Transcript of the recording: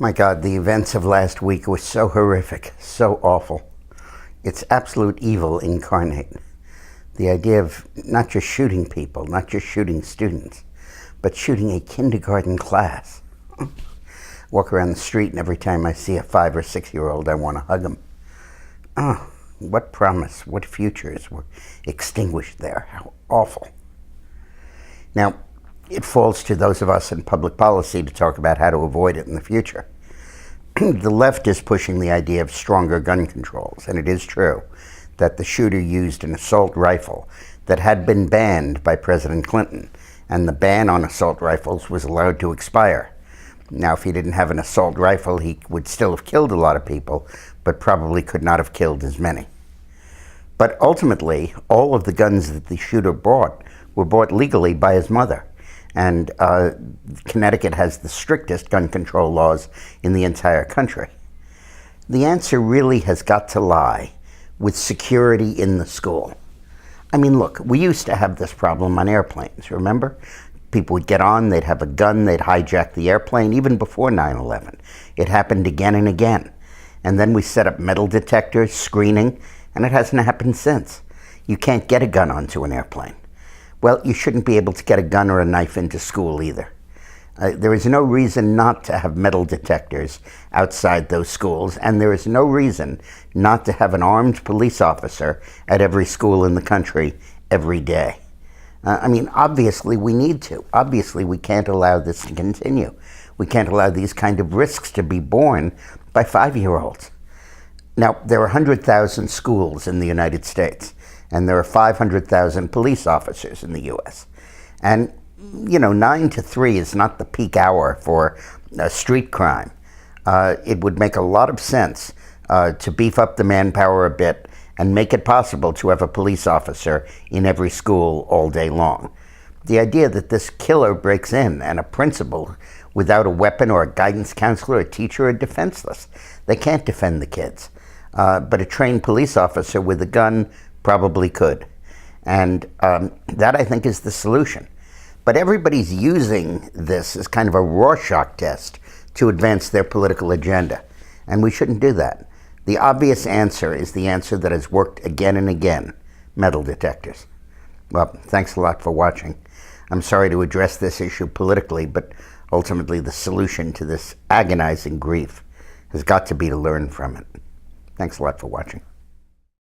My God, the events of last week were so horrific, so awful. It's absolute evil incarnate. The idea of not just shooting people, not just shooting students, but shooting a kindergarten class. Walk around the street and every time I see a 5 or 6 year old, I want to hug him. Oh, what promise, what futures were extinguished there. How awful. Now, it falls to those of us in public policy to talk about how to avoid it in the future. The left is pushing the idea of stronger gun controls, and it is true that the shooter used an assault rifle that had been banned by President Clinton, and the ban on assault rifles was allowed to expire. Now, if he didn't have an assault rifle, he would still have killed a lot of people, but probably could not have killed as many. But ultimately, all of the guns that the shooter bought were bought legally by his mother. And Connecticut has the strictest gun control laws in the entire country. The answer really has got to lie with security in the school. I mean, look, we used to have this problem on airplanes, remember? People would get on, they'd have a gun, they'd hijack the airplane, even before 9/11. It happened again and again. And then we set up metal detectors, screening, and it hasn't happened since. You can't get a gun onto an airplane. Well, you shouldn't be able to get a gun or a knife into school either. There is no reason not to have metal detectors outside those schools, and there is no reason not to have an armed police officer at every school in the country every day. I mean, obviously we need to. Obviously we can't allow this to continue. We can't allow these kind of risks to be borne by 5-year-olds. Now, there are 100,000 schools in the United States, and there are 500,000 police officers in the U.S. And, 9 to 3 is not the peak hour for street crime. It would make a lot of sense to beef up the manpower a bit and make it possible to have a police officer in every school all day long. The idea that this killer breaks in and a principal without a weapon or a guidance counselor or teacher are defenseless. They can't defend the kids. But a trained police officer with a gun probably could. And that, I think, is the solution. But everybody's using this as kind of a Rorschach test to advance their political agenda. And we shouldn't do that. The obvious answer is the answer that has worked again and again: metal detectors. Well, thanks a lot for watching. I'm sorry to address this issue politically, but ultimately the solution to this agonizing grief has got to be to learn from it. Thanks a lot for watching.